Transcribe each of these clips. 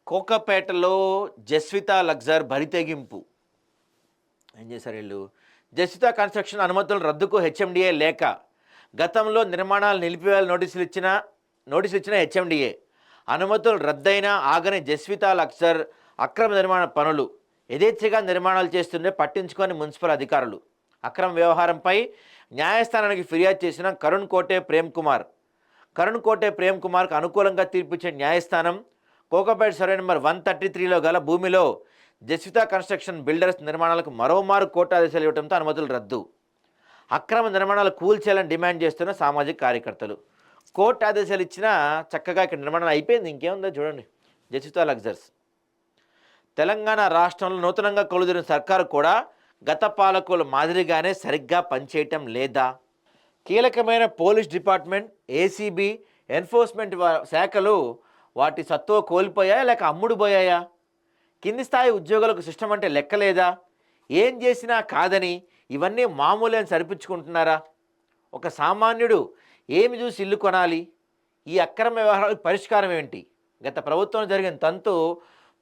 కోకాపేటలో Jasvitha luxury బరితెగింపు. ఏం చేశారు వీళ్ళు? జస్విత కన్స్ట్రక్షన్ అనుమతుల రద్దుకు హెచ్ఎండిఏ లేఖ. గతంలో నిర్మాణాలు నిలిపివేయాలని నోటీసులు ఇచ్చిన హెచ్ఎండిఏ అనుమతులు రద్దయినా ఆగని జస్విత లగ్జర్ అక్రమ నిర్మాణ పనులు. యథేచ్ఛగా నిర్మాణాలు చేస్తుండే పట్టించుకొని మున్సిపల్ అధికారులు. అక్రమ వ్యవహారంపై న్యాయస్థానానికి ఫిర్యాదు చేసిన కరుణ్ కోటే ప్రేమ్ కుమార్కు అనుకూలంగా తీర్పిచ్చే న్యాయస్థానం కోకాపేట సర్వే నెంబర్ 133లో గల భూమిలో జస్విత కన్స్ట్రక్షన్ బిల్డర్స్ నిర్మాణాలకు మరోమారు కోర్టు ఆదేశాలు ఇవ్వడంతో అనుమతులు రద్దు. అక్రమ నిర్మాణాలు కూల్చేయాలని డిమాండ్ చేస్తున్న సామాజిక కార్యకర్తలు. కోర్టు ఆదేశాలు ఇచ్చినా చక్కగా ఇక్కడ నిర్మాణం అయిపోయింది, ఇంకేముందో చూడండి. జస్విత లగ్జర్స్ తెలంగాణ రాష్ట్రంలో నూతనంగా కొలుదిరిన సర్కారు కూడా గత పాలకుల మాదిరిగానే సరిగ్గా పనిచేయటం లేదా? కీలకమైన పోలీస్ డిపార్ట్మెంట్, ఏసీబీ, ఎన్ఫోర్స్మెంట్ శాఖలు వాటి సత్తువ కోల్పోయాయా లేక అమ్ముడు పోయాయా? కింది స్థాయి ఉద్యోగులకు సిస్టమ్ అంటే లెక్కలేదా? ఏం చేసినా కాదని ఇవన్నీ మామూలు అని సరిపుచ్చుకుంటున్నారా? ఒక సామాన్యుడు ఏమి చూసి ఇల్లు కొనాలి? ఈ అక్రమ వ్యవహారాలకు పరిష్కారం ఏంటి? గత ప్రభుత్వంలో జరిగిన తంతు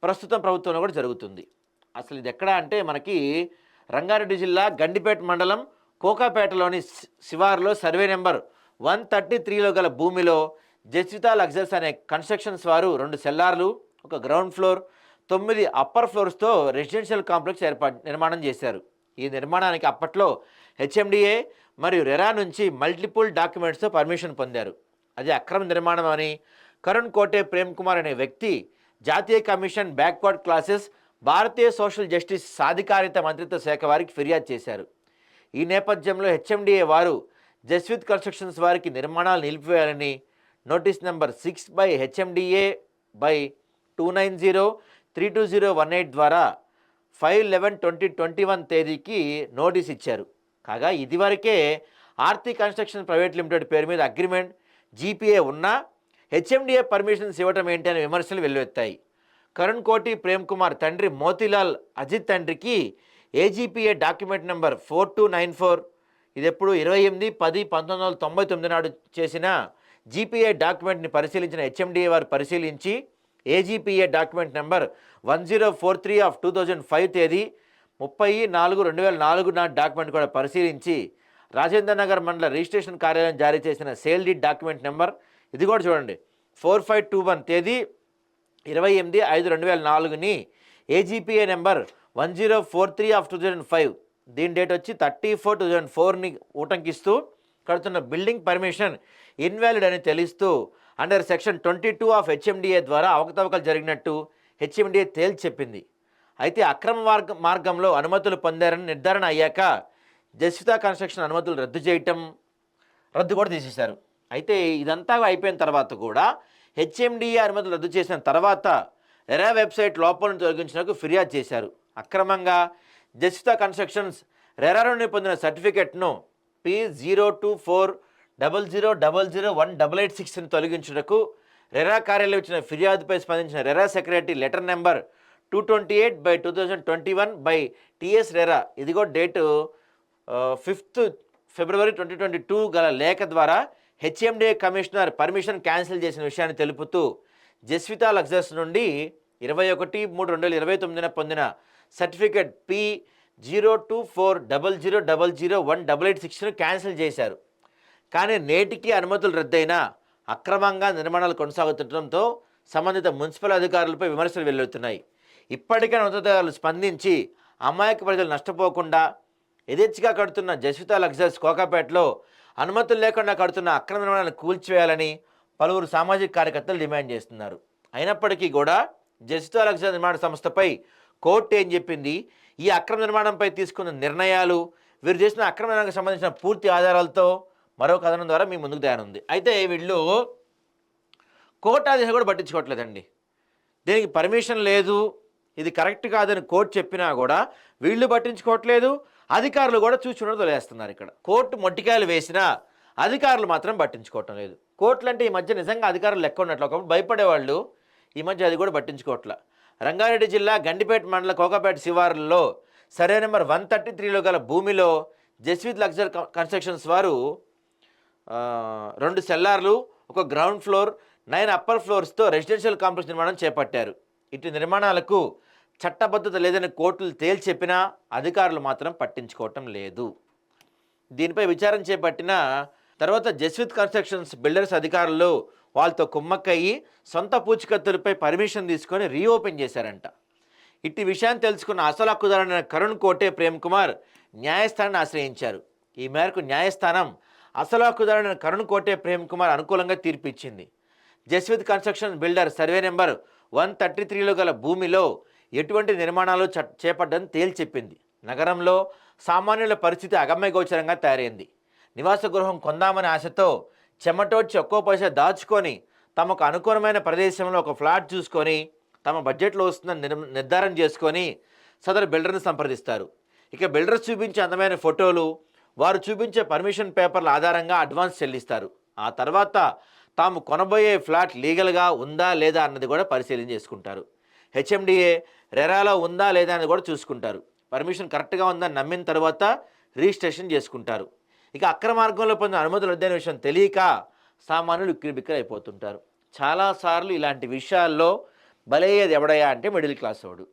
ప్రస్తుతం ప్రభుత్వంలో కూడా జరుగుతుంది. అసలు ఇది ఎక్కడ అంటే మనకి రంగారెడ్డి జిల్లా గండిపేట మండలం కోకాపేటలోని శివారులో సర్వే నెంబర్ 133లో గల భూమిలో జస్విత లగ్జర్స్ అనే కన్స్ట్రక్షన్స్ వారు 2 సెల్లార్లు, ఒక గ్రౌండ్ ఫ్లోర్, 9 అప్పర్ ఫ్లోర్స్తో రెసిడెన్షియల్ కాంప్లెక్స్ నిర్మాణం చేశారు. ఈ నిర్మాణానికి అప్పట్లో హెచ్ఎండిఏ మరియు రెరా నుంచి మల్టిపుల్ డాక్యుమెంట్స్తో పర్మిషన్ పొందారు. అది అక్రమ నిర్మాణం అని కరుణ్ కోటే ప్రేమ్ కుమార్ అనే వ్యక్తి జాతీయ కమిషన్ బ్యాక్వర్డ్ క్లాసెస్, భారతీయ సోషల్ జస్టిస్ సాధికారిత మంత్రిత్వ శాఖ వారికి ఫిర్యాదు చేశారు. ఈ నేపథ్యంలో హెచ్ఎండిఏ వారు జస్విత్ కన్స్ట్రక్షన్స్ వారికి నిర్మాణాలు నిలిపివేయాలని నోటీస్ నెంబర్ 6/HMDA/290-32018 ద్వారా 5/11/2021 తేదీకి నోటీస్ ఇచ్చారు. కాగా ఇదివరకే ఆర్తి కన్స్ట్రక్షన్ ప్రైవేట్ లిమిటెడ్ పేరు మీద అగ్రిమెంట్, జీపీఏ ఉన్నా హెచ్ఎండిఏ పర్మిషన్స్ ఇవ్వటం ఏంటి అనే విమర్శలు వెల్లువెత్తాయి. కరుణ్ కోటి ప్రేమ్ కుమార్ తండ్రి మోతీలాల్ అజిత్ తండ్రికి ఏజీపీఏ డాక్యుమెంట్ నెంబర్ 4294, ఇది ఎప్పుడు 28/10/1999 నాడు చేసిన జీపీఏ డాక్యుమెంట్ని పరిశీలించిన హెచ్ఎండిఏ వారు పరిశీలించి ఏజీపీఏ డాక్యుమెంట్ నెంబర్ 1043/2005 తేదీ 30/4/2004 నాటి డాక్యుమెంట్ కూడా పరిశీలించి రాజేంద్ర నగర్ మండల రిజిస్ట్రేషన్ కార్యాలయం జారీ చేసిన సేల్ డీడ్ డాక్యుమెంట్ నెంబర్, ఇది కూడా చూడండి, 4521 తేదీ 28/5/2004ని ఏజీపీఏ నెంబర్ 1043/2005, దీని డేట్ వచ్చి 30/4/2004ని ఊటంకిస్తూ కడుతున్న బిల్డింగ్ పర్మిషన్ ఇన్వాలిడ్ అని తెలుస్తూ అండర్ సెక్షన్ 22 ఆఫ్ హెచ్ఎండిఏ ద్వారా అవకతవకలు జరిగినట్టు హెచ్ఎండిఏ తేల్చి చెప్పింది. అయితే అక్రమ మార్గంలో అనుమతులు పొందారని నిర్ధారణ అయ్యాక జస్విత కన్స్ట్రక్షన్ అనుమతులు రద్దు కూడా తీసేశారు. అయితే ఇదంతా అయిపోయిన తర్వాత కూడా హెచ్ఎండిఏ అనుమతులు రద్దు చేసిన తర్వాత రెరా వెబ్సైట్ లోపల నుంచి తొలగించినకు ఫిర్యాదు చేశారు. అక్రమంగా జస్విత కన్స్ట్రక్షన్స్ రెరా నుండి పొందిన సర్టిఫికెట్ను P024000018886ని తొలగించుటకు రెరా కార్యాలయం ఇచ్చిన ఫిర్యాదుపై స్పందించిన RERA secretary letter number 228/2021/TS RERA, ఇదిగో డేటు 5th February 2022 గల లేఖ ద్వారా హెచ్ఎండిఏ కమిషనర్ పర్మిషన్ క్యాన్సిల్ చేసిన విషయాన్ని తెలుపుతూ జస్విత లగ్జర్స్ నుండి 21/3/2029 పొందిన సర్టిఫికెట్ P024000018886ను క్యాన్సిల్ చేశారు. కానీ నేటికి అనుమతులు రద్దయినా అక్రమంగా నిర్మాణాలు కొనసాగుతుండటంతో సంబంధిత మున్సిపల్ అధికారులపై విమర్శలు వెల్లువెత్తున్నాయి. ఇప్పటికైనా ఉన్నతాధికారులు స్పందించి అమాయక ప్రజలు నష్టపోకుండా యథేచ్ఛగా కడుతున్న జస్విత లగ్జర్స్ కోకాపేటలో అనుమతులు లేకుండా కడుతున్న అక్రమ నిర్మాణాలను కూల్చివేయాలని పలువురు సామాజిక కార్యకర్తలు డిమాండ్ చేస్తున్నారు. అయినప్పటికీ కూడా జస్విత లగ్జర్ నిర్మాణ సంస్థపై కోర్టు ఏం చెప్పింది, ఈ అక్రమ నిర్మాణంపై తీసుకున్న నిర్ణయాలు, వీరు చేసిన అక్రమ నిర్మాణానికి సంబంధించిన పూర్తి ఆధారాలతో మరో కథనం ద్వారా మీ ముందుకు తయారుంది. అయితే వీళ్ళు కోర్టు ఆదేశాలు కూడా పట్టించుకోవట్లేదండి. దీనికి పర్మిషన్ లేదు, ఇది కరెక్ట్ కాదని కోర్టు చెప్పినా కూడా వీళ్ళు పట్టించుకోవట్లేదు, అధికారులు కూడా చూసుకున్నట్టు వదిలేస్తున్నారు. ఇక్కడ కోర్టు మొట్టికాయలు వేసినా అధికారులు మాత్రం పట్టించుకోవటం లేదు. కోర్టులు అంటే ఈ మధ్య నిజంగా అధికారులు లెక్క ఉన్నట్లు, ఒకప్పుడు భయపడేవాళ్ళు, ఈ మధ్య అది కూడా పట్టించుకోవట్ల. రంగారెడ్డి జిల్లా గండిపేట మండల కోకాపేట శివారులో సర్వే నెంబర్ 133లో గల భూమిలో జస్విత్ లగ్జర్ కన్స్ట్రక్షన్స్ వారు 2 సెల్లార్లు, ఒక గ్రౌండ్ ఫ్లోర్, 9 అప్పర్ ఫ్లోర్స్తో రెసిడెన్షియల్ కాంప్లెక్స్ నిర్మాణం చేపట్టారు. ఇటు నిర్మాణాలకు చట్టబద్ధత లేదని కోర్టులు తేల్చెప్పినా అధికారులు మాత్రం పట్టించుకోవటం లేదు. దీనిపై విచారణ చేపట్టిన తర్వాత జస్విత్ కన్స్ట్రక్షన్స్ బిల్డర్స్ అధికారులు వాళ్ళతో కుమ్మక్కయ్యి సొంత పూచికత్తులపై పర్మిషన్ తీసుకొని రీఓపెన్ చేశారంట. ఇట్టి విషయాన్ని తెలుసుకున్న అసలు హక్కుదారుడైన కరుణ్ కోటే ప్రేమ్ కుమార్ న్యాయస్థానాన్ని ఆశ్రయించారు. ఈ మేరకు న్యాయస్థానం అసలు హక్కుదారుడైన కరుణ్ కోటే ప్రేమ్ కుమార్ అనుకూలంగా తీర్పిచ్చింది. Jaswith construction builder survey number 133లో గల భూమిలో ఎటువంటి నిర్మాణాలు చేపట్టని తేల్చెప్పింది. నగరంలో సామాన్యుల పరిస్థితి అగమ్యగోచరంగా తయారైంది. నివాస గృహం కొందామని ఆశతో చెమటోడ్చి ఒక్కో పైసా దాచుకొని తమకు అనుకూలమైన ప్రదేశంలో ఒక ఫ్లాట్ చూసుకొని తమ బడ్జెట్లో వస్తుందని నిర్ధారణ చేసుకొని సదరు బిల్డర్ని సంప్రదిస్తారు. ఇక బిల్డర్స్ చూపించే అందమైన ఫోటోలు, వారు చూపించే పర్మిషన్ పేపర్ల ఆధారంగా అడ్వాన్స్ చెల్లిస్తారు. ఆ తర్వాత తాము కొనబోయే ఫ్లాట్ లీగల్గా ఉందా లేదా అన్నది కూడా పరిశీలన చేసుకుంటారు. హెచ్ఎండిఏ రెరాలో ఉందా లేదా అని కూడా చూసుకుంటారు. పర్మిషన్ కరెక్ట్గా ఉందని నమ్మిన తర్వాత రిజిస్ట్రేషన్ చేసుకుంటారు. ఇక అక్రమ మార్గంలో పొందిన అనుమతులు వద్దనే విషయం తెలియక సామాన్యులు ఉక్కిరిబిక్కిరి అయిపోతుంటారు. చాలాసార్లు ఇలాంటి విషయాల్లో బలయ్యేది ఎవడయ్యా అంటే మిడిల్ క్లాస్ వాడు.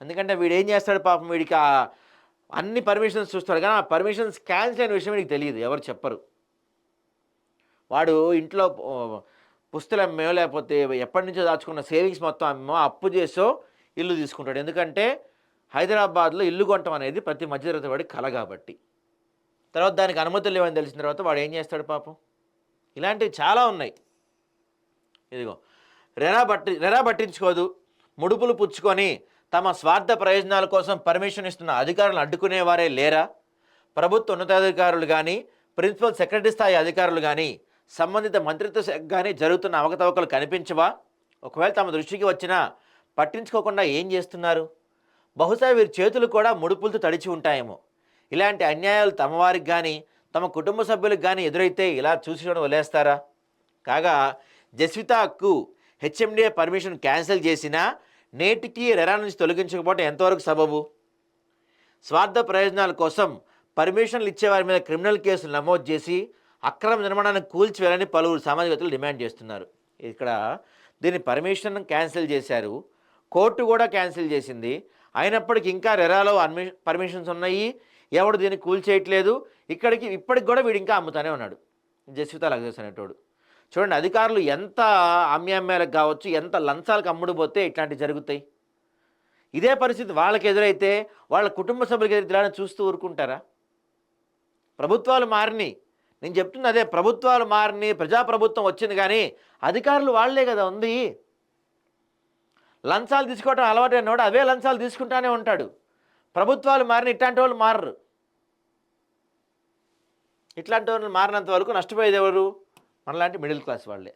ఎందుకంటే వీడు ఏం చేస్తాడు పాపం, వీడికి అన్ని పర్మిషన్స్ చూస్తాడు కానీ ఆ పర్మిషన్స్ క్యాన్సిల్ అయిన విషయం వీడికి తెలియదు, ఎవరు చెప్పరు. వాడు ఇంట్లో పుస్తలు అమ్మేమో లేకపోతే ఎప్పటి నుంచో దాచుకున్న సేవింగ్స్ మొత్తం అమ్మో అప్పు చేసో ఇల్లు తీసుకుంటాడు. ఎందుకంటే హైదరాబాద్లో ఇల్లు కొనటం అనేది ప్రతి మధ్యతరగతి వాడి కల కాబట్టి. తర్వాత దానికి అనుమతులు లేవని తెలిసిన తర్వాత వాడు ఏం చేస్తాడు పాపం. ఇలాంటివి చాలా ఉన్నాయి. ఇదిగో రెరా పట్టించుకోదు, ముడుపులు పుచ్చుకొని తమ స్వార్థ ప్రయోజనాల కోసం పర్మిషన్ ఇస్తున్న అధికారులను అడ్డుకునేవారే లేరా? ప్రభుత్వ ఉన్నతాధికారులు కానీ ప్రిన్సిపల్ సెక్రటరీ స్థాయి అధికారులు కానీ సంబంధిత మంత్రిత్వ శాఖ కానీ జరుగుతున్న అవకతవకలు కనిపించవా? ఒకవేళ తమ దృష్టికి వచ్చినా పట్టించుకోకుండా ఏం చేస్తున్నారు? బహుశా వీరి చేతులు కూడా ముడుపులతో తడిచి ఉంటాయేమో. ఇలాంటి అన్యాయాలు తమ వారికి కానీ తమ కుటుంబ సభ్యులకు కానీ ఎదురైతే ఇలా చూసి వదిలేస్తారా? కాగా జస్వితాకు హెచ్ఎండిఏ పర్మిషన్ క్యాన్సిల్ చేసినా నేటికి రెరా నుంచి తొలగించకపోవడం ఎంతవరకు సబబు? స్వార్థ ప్రయోజనాల కోసం పర్మిషన్లు ఇచ్చేవారి మీద క్రిమినల్ కేసులు నమోదు చేసి అక్రమ నిర్మాణాన్ని కూల్చివేయాలని పలువురు సామాజికవేత్తలు డిమాండ్ చేస్తున్నారు. ఇక్కడ దీని పర్మిషన్ క్యాన్సిల్ చేశారు, కోర్టు కూడా క్యాన్సిల్ చేసింది. అయినప్పటికీ ఇంకా రెరాలో పర్మిషన్స్ ఉన్నాయి, ఎవడు దీన్ని కూల్చేయట్లేదు. ఇప్పటికి కూడా వీడు ఇంకా అమ్ముతానే ఉన్నాడు జస్విత లగ్జరీస్ అనేటోడు. చూడండి, అధికారులు ఎంత అమ్యామ్యాలకు కావచ్చు, ఎంత లంచాలకు అమ్ముడు పోతే ఇట్లాంటివి జరుగుతాయి. ఇదే పరిస్థితి వాళ్ళకి ఎదురైతే వాళ్ళ కుటుంబ సభ్యులకి ఎదురైతే చూస్తూ ఊరుకుంటారా? ప్రభుత్వాలు మారినాయి, నేను చెప్తున్నా అదే, ప్రభుత్వాలు మారినాయి, ప్రజాప్రభుత్వం వచ్చింది, కానీ అధికారులు వాళ్లే కదా ఉంది. లంచాలు తీసుకోవడం అలవాటైనవాడు అవే లంచాలు తీసుకుంటానే ఉంటాడు. ప్రభుత్వాలు మారిన ఇట్లాంటి వాళ్ళు మారరు. ఇట్లాంటి వాళ్ళు మారినంత వరకు నష్టపోయేది ఎవరు? మనలాంటి మిడిల్ క్లాస్ వాళ్ళే.